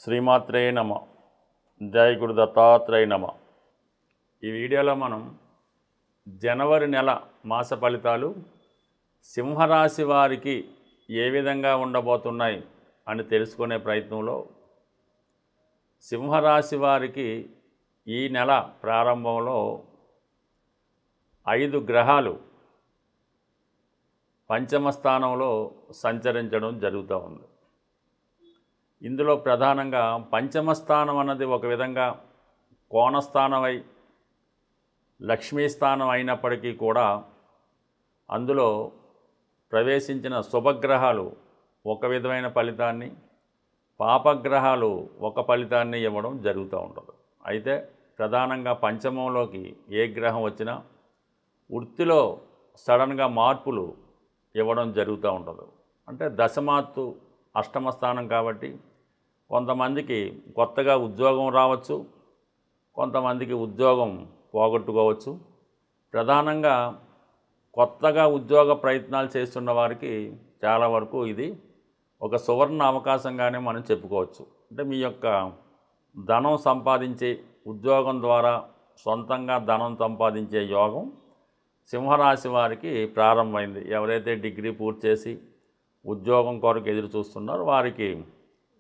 శ్రీమాత్రే నమ. జై గురు దత్తాత్రేయ నమ. ఈ వీడియోలో మనం జనవరి నెల మాస ఫలితాలు సింహరాశి వారికి ఏ విధంగా ఉండబోతున్నాయి అని తెలుసుకునే ప్రయత్నంలో సింహరాశి వారికి ఈ నెల ప్రారంభంలో 5 గ్రహాలు పంచమ స్థానంలో సంచరించడం జరుగుతూ ఉంది. ఇందులో ప్రధానంగా పంచమ స్థానం అన్నది ఒక విధంగా కోణస్థానమై లక్ష్మీ స్థానం అయినప్పటికీ కూడా అందులో ప్రవేశించిన శుభగ్రహాలు ఒక విధమైన ఫలితాన్ని, పాపగ్రహాలు ఒక ఫలితాన్ని ఇవ్వడం జరుగుతూ ఉంటుంది. అయితే ప్రధానంగా పంచమంలోకి ఏ గ్రహం వచ్చినా వృత్తిలో సడన్గా మార్పులు ఇవ్వడం జరుగుతూ ఉంటుంది. అంటే దశమాత్తు అష్టమ స్థానం కాబట్టి కొంతమందికి కొత్తగా ఉద్యోగం రావచ్చు, కొంతమందికి ఉద్యోగం పోగొట్టుకోవచ్చు. ప్రధానంగా కొత్తగా ఉద్యోగ ప్రయత్నాలు చేస్తున్న వారికి చాలా వరకు ఇది ఒక సువర్ణ అవకాశంగానే మనం చెప్పుకోవచ్చు. అంటే మీ యొక్క ధనం సంపాదించే ఉద్యోగం ద్వారా సొంతంగా ధనం సంపాదించే యోగం సింహరాశి వారికి ప్రారంభమైంది. ఎవరైతే డిగ్రీ పూర్తి చేసి ఉద్యోగం కొరకు ఎదురు చూస్తున్నారో వారికి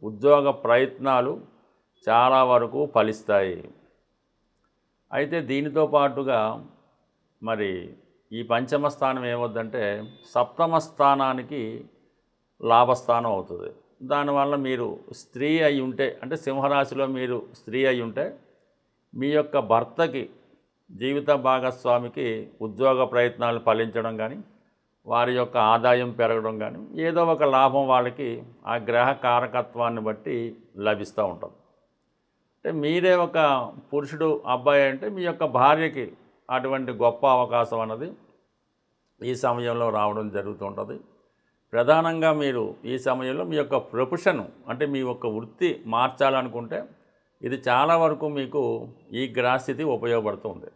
ఉద్యోగ ప్రయత్నాలు చాలా వరకు ఫలిస్తాయి. అయితే దీనితో పాటుగా మరి ఈ పంచమ స్థానం ఏమవుద్దంటే సప్తమ స్థానానికి లాభస్థానం అవుతుంది. దానివల్ల మీరు స్త్రీ అయి ఉంటే, అంటే సింహరాశిలో మీరు స్త్రీ అయి ఉంటే మీ యొక్క భర్తకి, జీవిత భాగస్వామికి ఉద్యోగ ప్రయత్నాలు ఫలించడం కానీ, వారి యొక్క ఆదాయం పెరగడం కానీ, ఏదో ఒక లాభం వాళ్ళకి ఆ గ్రహ కారకత్వాన్ని బట్టి లభిస్తూ ఉంటుంది. అంటే మీరే ఒక పురుషుడు అబ్బాయి అంటే మీ యొక్క భార్యకి అటువంటి గొప్ప అవకాశం అన్నది ఈ సమయంలో రావడం జరుగుతుంటుంది. ప్రధానంగా మీరు ఈ సమయంలో మీ యొక్క ప్రొఫెషన్, అంటే మీ యొక్క వృత్తి మార్చాలనుకుంటే ఇది చాలా వరకు మీకు ఈ గ్రహస్థితి ఉపయోగపడుతుంది.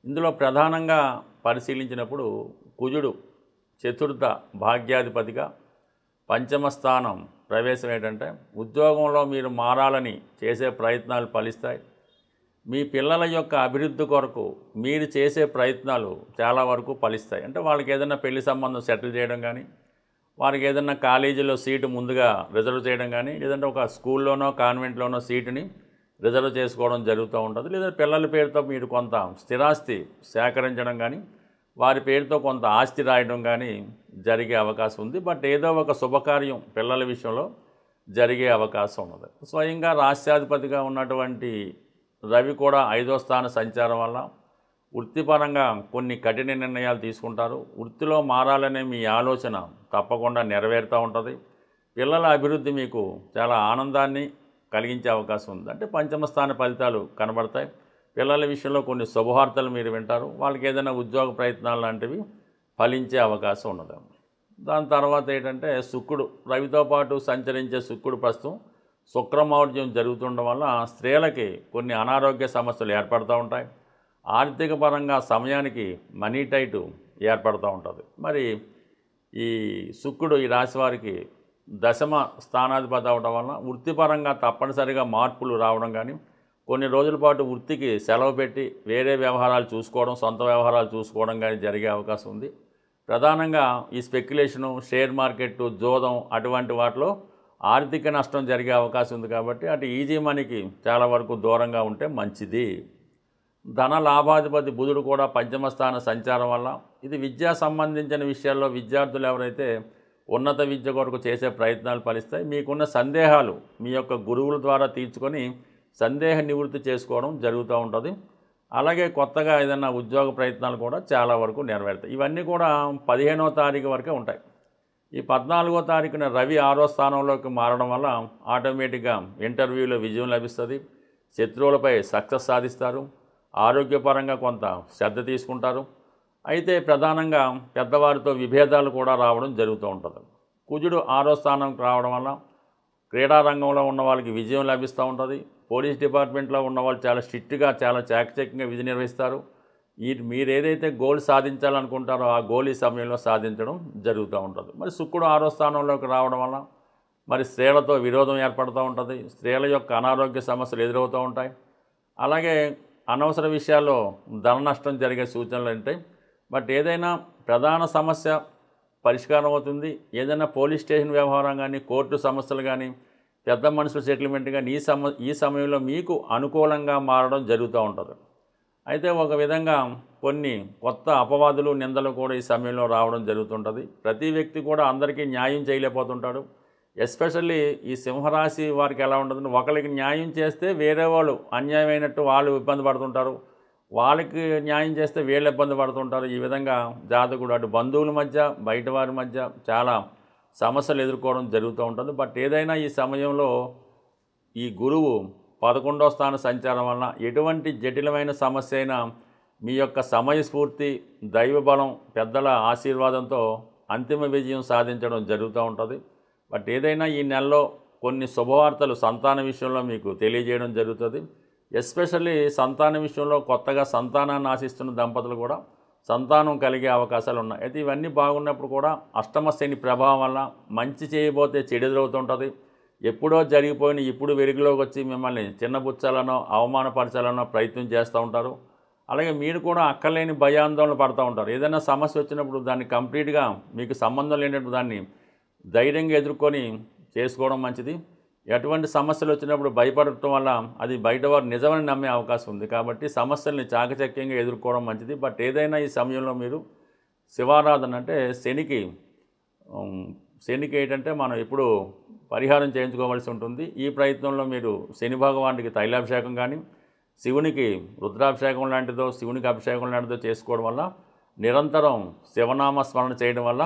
ఇందులో ప్రధానంగా పరిశీలించినప్పుడు కుజుడు చతుర్థ భాగ్యాధిపతిగా పంచమ స్థానం ప్రవేశం ఏంటంటే ఉద్యోగంలో మీరు మారాలని చేసే ప్రయత్నాలు ఫలిస్తాయి. మీ పిల్లల యొక్క అభివృద్ధి కొరకు మీరు చేసే ప్రయత్నాలు చాలా వరకు ఫలిస్తాయి. అంటే వాళ్ళకి ఏదైనా పెళ్లి సంబంధం సెటిల్ చేయడం కానీ, వారికి ఏదైనా కాలేజీలో సీటు ముందుగా రిజర్వ్ చేయడం కానీ, లేదంటే ఒక స్కూల్లోనో కాన్వెంట్లోనో సీటుని రిజర్వ్ చేసుకోవడం జరుగుతూ ఉంటుంది. లేదా పిల్లల పేరుతో మీరు కొంత స్థిరాస్తి సేకరించడం కానీ, వారి పేరుతో కొంత ఆస్తి రాయడం కానీ జరిగే అవకాశం ఉంది. బట్ ఏదో ఒక శుభకార్యం పిల్లల విషయంలో జరిగే అవకాశం ఉన్నది. స్వయంగా రాష్ట్రాధిపతిగా ఉన్నటువంటి రవి కూడా 5వ స్థాన సంచారం వల్ల వృత్తిపరంగా కొన్ని కఠిన నిర్ణయాలు తీసుకుంటారు. వృత్తిలో మారాలనే మీ ఆలోచన తప్పకుండా నెరవేరుతూ ఉంటుంది. పిల్లల అభివృద్ధి మీకు చాలా ఆనందాన్ని కలిగించే అవకాశం ఉంది. అంటే పంచమ స్థాన ఫలితాలు కనబడతాయి. పిల్లల విషయంలో కొన్ని శుభవార్తలు మీరు వింటారు. వాళ్ళకి ఏదైనా ఉద్యోగ ప్రయత్నాలు లాంటివి ఫలించే అవకాశం ఉన్నది. దాని తర్వాత ఏంటంటే శుక్రుడు, రవితో పాటు సంచరించే శుక్రుడు ప్రస్తుతం శుక్రమౌర్జం జరుగుతుండడం వల్ల స్త్రీలకి కొన్ని అనారోగ్య సమస్యలు ఏర్పడుతూ ఉంటాయి. ఆర్థిక పరంగా సమయానికి మనీ టైటు ఏర్పడుతూ ఉంటుంది. మరి ఈ శుక్రుడు ఈ రాశి వారికి దశమ స్థానాధిపతి అవడం వలన వృత్తిపరంగా తప్పనిసరిగా మార్పులు రావడం కానీ, కొన్ని రోజుల పాటు వృత్తికి సెలవు పెట్టి వేరే వ్యవహారాలు చూసుకోవడం, సొంత వ్యవహారాలు చూసుకోవడం కానీ జరిగే అవకాశం ఉంది. ప్రధానంగా ఈ స్పెక్యులేషను, షేర్ మార్కెట్, జోదం అటువంటి వాటిలో ఆర్థిక నష్టం జరిగే అవకాశం ఉంది. కాబట్టి అటు ఈజీ మనీకి చాలా వరకు దూరంగా ఉంటే మంచిది. ధన లాభాధిపతి బుధుడు కూడా పంచమ స్థాన సంచారం వల్ల ఇది విద్యా సంబంధించిన విషయాల్లో విద్యార్థులు ఎవరైతే ఉన్నత విద్య కొరకు చేసే ప్రయత్నాలు ఫలిస్తాయి. మీకున్న సందేహాలు మీ యొక్క గురువుల ద్వారా తీర్చుకొని సందేహ నివృత్తి చేసుకోవడం జరుగుతూ ఉంటుంది. అలాగే కొత్తగా ఏదైనా ఉద్యోగ ప్రయత్నాలు కూడా చాలా వరకు నెరవేరుతాయి. ఇవన్నీ కూడా 15వ తారీఖు వరకే ఉంటాయి. ఈ 14వ తారీఖున రవి 6వ స్థానంలోకి మారడం వల్ల ఆటోమేటిక్గా ఇంటర్వ్యూలో విజయం లభిస్తుంది. శత్రువులపై సక్సెస్ సాధిస్తారు. ఆరోగ్యపరంగా కొంత శ్రద్ధ తీసుకుంటారు. అయితే ప్రధానంగా పెద్దవారితో విభేదాలు కూడా రావడం జరుగుతూ ఉంటుంది. కుజుడు 6వ స్థానంకి రావడం వల్ల క్రీడారంగంలో ఉన్న వాళ్ళకి విజయం లభిస్తూ ఉంటుంది. పోలీస్ డిపార్ట్మెంట్లో ఉన్న వాళ్ళు చాలా స్ట్రిక్ట్గా, చాలా చాకచక్యంగా విధి నిర్వహిస్తారు. మీరు ఏదైతే గోల్ సాధించాలనుకుంటారో ఆ గోల్ ఈ సమయంలో సాధించడం జరుగుతూ ఉంటుంది. మరి శుక్రుడు 6వ స్థానంలోకి రావడం వల్ల మరి స్త్రీలతో విరోధం ఏర్పడుతూ ఉంటుంది, స్త్రీల యొక్క అనారోగ్య సమస్యలు ఎదురవుతూ ఉంటాయి. అలాగే అనవసర విషయాల్లో ధన నష్టం జరిగే సూచనలు ఉంటాయి. బట్ ఏదైనా ప్రధాన సమస్య పరిష్కారం అవుతుంది. ఏదైనా పోలీస్ స్టేషన్ వ్యవహారం కానీ, కోర్టు సమస్యలు కానీ, పెద్ద మనుషుల సెటిల్మెంట్ కానీ ఈ సమయంలో మీకు అనుకూలంగా మారడం జరుగుతూ ఉంటుంది. అయితే ఒక విధంగా కొన్ని కొత్త అపవాదులు, నిందలు కూడా ఈ సమయంలో రావడం జరుగుతుంటుంది. ప్రతి వ్యక్తి కూడా అందరికీ న్యాయం చేయలేకపోతుంటాడు. ఎస్పెషల్లీ ఈ సింహరాశి వారికి ఎలా ఉంటుందంటే, ఒకరికి న్యాయం చేస్తే వేరే వాళ్ళు అన్యాయమైనట్టు వాళ్ళు ఇబ్బంది పడుతుంటారు, వాళ్ళకి న్యాయం చేస్తే వీళ్ళు ఇబ్బంది పడుతుంటారు. ఈ విధంగా జాతకుడు అటు బంధువుల మధ్య, బయట వారి మధ్య చాలా సమస్యలు ఎదుర్కోవడం జరుగుతూ ఉంటుంది. బట్ ఏదైనా ఈ సమయంలో ఈ గురువు 11వ స్థాన సంచారం వలన ఎటువంటి జటిలమైన సమస్య అయినా మీ యొక్క సమయస్ఫూర్తి, దైవబలం, పెద్దల ఆశీర్వాదంతో అంతిమ విజయం సాధించడం జరుగుతూ ఉంటుంది. బట్ ఏదైనా ఈ నెలలో కొన్ని శుభవార్తలు సంతాన విషయంలో మీకు తెలియజేయడం జరుగుతుంది. ఎస్పెషల్లీ సంతాన విషయంలో కొత్తగా సంతానాన్ని ఆశిస్తున్న దంపతులు కూడా సంతానం కలిగే అవకాశాలు ఉన్నాయి. అయితే ఇవన్నీ బాగున్నప్పుడు కూడా అష్టమ శని ప్రభావం వల్ల మంచి చేయబోతే చెడు ఎదురవుతుంటుంది. ఎప్పుడో జరిగిపోయిన ఇప్పుడు వెలుగులోకి వచ్చి మిమ్మల్ని చిన్నబుచ్చాలనో అవమానపరచాలనో ప్రయత్నం చేస్తూ ఉంటారు. అలాగే మీరు కూడా అక్కర్లేని భయాందోళన పడుతూ ఉంటారు. ఏదైనా సమస్య వచ్చినప్పుడు దాన్ని కంప్లీట్గా మీకు సంబంధం లేనప్పుడు దాన్ని ధైర్యంగా ఎదుర్కొని చేసుకోవడం మంచిది. ఎటువంటి సమస్యలు వచ్చినప్పుడు భయపడటం వల్ల అది బయటవారు నిజమని నమ్మే అవకాశం ఉంది. కాబట్టి సమస్యల్ని చాకచక్యంగా ఎదుర్కోవడం మంచిది. బట్ ఏదైనా ఈ సమయంలో మీరు శివారాధన అంటే శనికి ఏంటంటే మనం ఇప్పుడు పరిహారం చేయించుకోవాల్సి ఉంటుంది. ఈ ప్రయత్నంలో మీరు శని భగవానుడికి తైలాభిషేకం కానీ, శివునికి రుద్రాభిషేకం లాంటిదో, శివునికి అభిషేకం లాంటిదో చేసుకోవడం వల్ల, నిరంతరం శివనామ స్మరణ చేయడం వల్ల,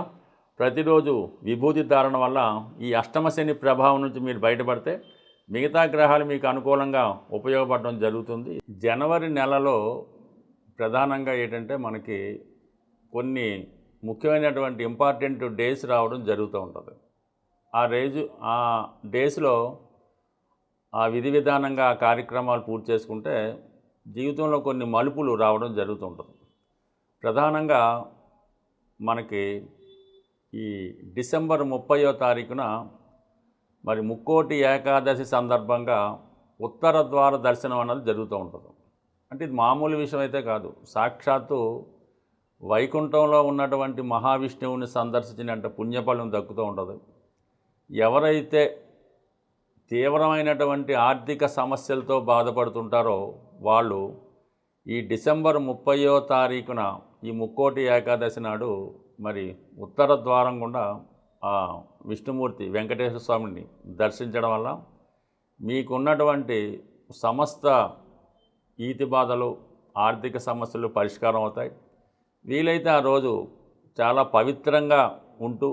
ప్రతిరోజు విభూతి ధారణ వల్ల ఈ అష్టమ శని ప్రభావం నుంచి మీరు బయటపడితే మిగతా గ్రహాలు మీకు అనుకూలంగా ఉపయోగపడడం జరుగుతుంది. జనవరి నెలలో ప్రధానంగా ఏంటంటే మనకి కొన్ని ముఖ్యమైనటువంటి ఇంపార్టెంట్ డేస్ రావడం జరుగుతూ ఉంటుంది. ఆ డేస్లో ఆ విధి విధానంగా ఆ కార్యక్రమాలు పూర్తి చేసుకుంటే జీవితంలో కొన్ని మలుపులు రావడం జరుగుతుంటుంది. ప్రధానంగా మనకి ఈ డిసెంబర్ 30వ తారీఖున మరి ముక్కోటి ఏకాదశి సందర్భంగా ఉత్తర ద్వార దర్శనం అన్నది జరుగుతూ ఉంటుంది. అంటే ఇది మామూలు విషయం అయితే కాదు. సాక్షాత్తు వైకుంఠంలో ఉన్నటువంటి మహావిష్ణువుని సందర్శించినంత పుణ్యఫలం దక్కుతూ ఉంటుంది. ఎవరైతే తీవ్రమైనటువంటి ఆర్థిక సమస్యలతో బాధపడుతుంటారో వాళ్ళు ఈ డిసెంబర్ 30వ తారీఖున ఈ ముక్కోటి ఏకాదశి నాడు మరి ఉత్తర ద్వారం గుండా ఆ విష్ణుమూర్తి వెంకటేశ్వర స్వామిని దర్శించడం వల్ల మీకున్నటువంటి సమస్త ఈతి బాధలు, ఆర్థిక సమస్యలు పరిష్కారం అవుతాయి. వీలైతే ఆ రోజు చాలా పవిత్రంగా ఉంటూ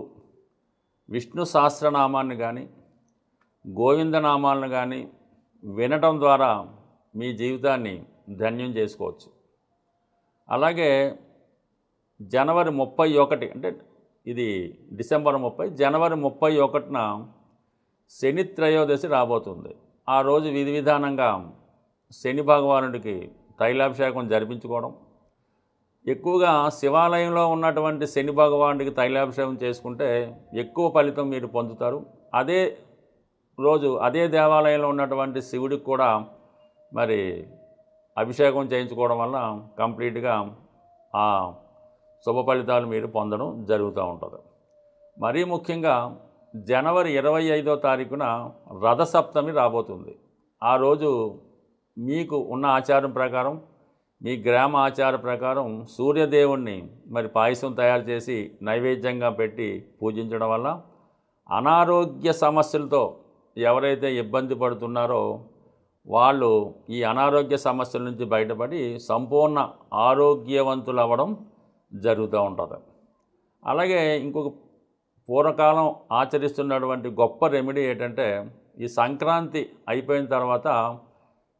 విష్ణు సహస్రనామాన్ని కానీ, గోవిందనామాలను కానీ వినటం ద్వారా మీ జీవితాన్ని ధన్యం చేసుకోవచ్చు. అలాగే జనవరి 31 అంటే ఇది డిసెంబర్ 30, జనవరి 31న శని త్రయోదశి రాబోతుంది. ఆ రోజు విధి విధానంగా శని భగవానుడికి తైలాభిషేకం జరిపించుకోవడం, ఎక్కువగా శివాలయంలో ఉన్నటువంటి శని భగవానుడికి తైలాభిషేకం చేసుకుంటే ఎక్కువ ఫలితం మీరు పొందుతారు. అదే రోజు అదే దేవాలయంలో ఉన్నటువంటి శివుడికి కూడా మరి అభిషేకం చేయించుకోవడం వల్ల కంప్లీట్గా ఆ శుభ ఫలితాలు మీరు పొందడం జరుగుతూ ఉంటుంది. మరీ ముఖ్యంగా జనవరి 25వ తారీఖున రథసప్తమి రాబోతుంది. ఆ రోజు మీకు ఉన్న ఆచారం ప్రకారం, మీ గ్రామ ఆచార ప్రకారం సూర్యదేవుణ్ణి మరి పాయసం తయారు చేసి నైవేద్యంగా పెట్టి పూజించడం వల్ల అనారోగ్య సమస్యలతో ఎవరైతే ఇబ్బంది పడుతున్నారో వాళ్ళు ఈ అనారోగ్య సమస్యల నుంచి బయటపడి సంపూర్ణ ఆరోగ్యవంతులు అవ్వడం జరుగుతూ ఉంటుంది. అలాగే ఇంకొక పూర్వకాలం ఆచరిస్తున్నటువంటి గొప్ప రెమెడీ ఏంటంటే, ఈ సంక్రాంతి అయిపోయిన తర్వాత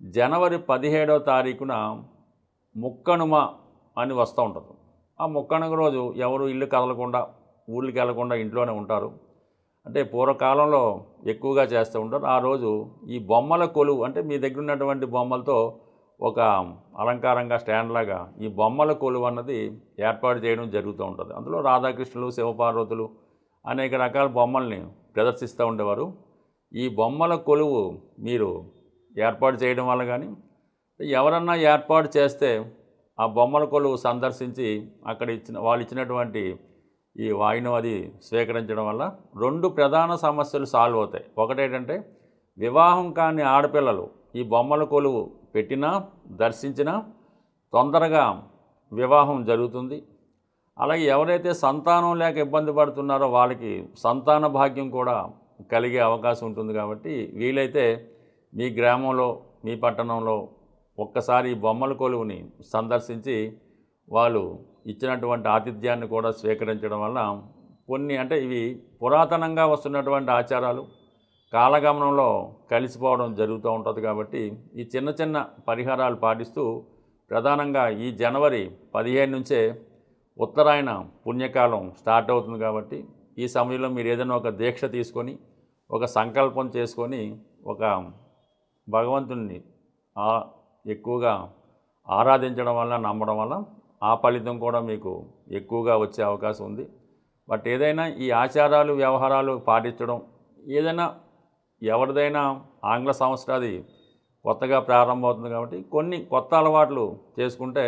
జనవరి 17వ తారీఖున ముక్కనుమ అని వస్తూ ఉంటుంది. ఆ ముక్కనుమ రోజు ఎవరు ఇల్లు కదలకుండా, ఊళ్ళకి వెళ్లకుండా ఇంట్లోనే ఉంటారు. అంటే పూర్వకాలంలో ఎక్కువగా చేస్తూ ఉంటారు. ఆ రోజు ఈ బొమ్మల కొలువు అంటే మీ దగ్గర ఉన్నటువంటి బొమ్మలతో ఒక అలంకారంగా స్టాండ్ లాగా ఈ బొమ్మల కొలువు అన్నది ఏర్పాటు చేయడం జరుగుతూ ఉంటుంది. అందులో రాధాకృష్ణులు, శివపార్వతులు, అనేక రకాల బొమ్మల్ని ప్రదర్శిస్తూ ఉండేవారు. ఈ బొమ్మల కొలువు మీరు ఏర్పాటు చేయడం వల్ల కానీ, ఎవరన్నా ఏర్పాటు చేస్తే ఆ బొమ్మల కొలువు సందర్శించి అక్కడ వాళ్ళు ఇచ్చినటువంటి ఈ వాయినం అది స్వీకరించడం వల్ల 2 ప్రధాన సమస్యలు సాల్వ్ అవుతాయి. ఒకటేంటంటే వివాహం కాని ఆడపిల్లలు ఈ బొమ్మల కొలువు పెట్టినా దర్శించినా తొందరగా వివాహం జరుగుతుంది. అలాగే ఎవరైతే సంతానం లేక ఇబ్బంది పడుతున్నారో వాళ్ళకి సంతాన భాగ్యం కూడా కలిగే అవకాశం ఉంటుంది. కాబట్టి వీలైతే మీ గ్రామంలో మీ పట్టణంలో ఒక్కసారి ఈ బొమ్మల కొలువుని సందర్శించి వాళ్ళు ఇచ్చినటువంటి ఆతిథ్యాన్ని కూడా స్వీకరించడం వల్ల కొన్ని అంటే ఇవి పురాతనంగా వస్తున్నటువంటి ఆచారాలు కాలగమనంలో కలిసిపోవడం జరుగుతూ ఉంటుంది. కాబట్టి ఈ చిన్న చిన్న పరిహారాలు పాటిస్తూ ప్రధానంగా ఈ జనవరి 15 నుంచే ఉత్తరాయణ పుణ్యకాలం స్టార్ట్ అవుతుంది. కాబట్టి ఈ సమయంలో మీరు ఏదైనా ఒక దీక్ష తీసుకొని ఒక సంకల్పం చేసుకొని ఒక భగవంతుణ్ణి ఎక్కువగా ఆరాధించడం వల్ల నమ్మడం వల్ల ఆ ఫలితం కూడా మీకు ఎక్కువగా వచ్చే అవకాశం ఉంది. బట్ ఏదైనా ఈ ఆచారాలు వ్యవహారాలు పాటించడం ఏదైనా ఎవరిదైనా ఆంగ్ల సంవత్సరాది కొత్తగా ప్రారంభమవుతుంది. కాబట్టి కొన్ని కొత్త అలవాట్లు చేసుకుంటే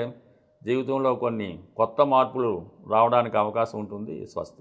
జీవితంలో కొన్ని కొత్త మార్పులు రావడానికి అవకాశం ఉంటుంది. స్వస్తి.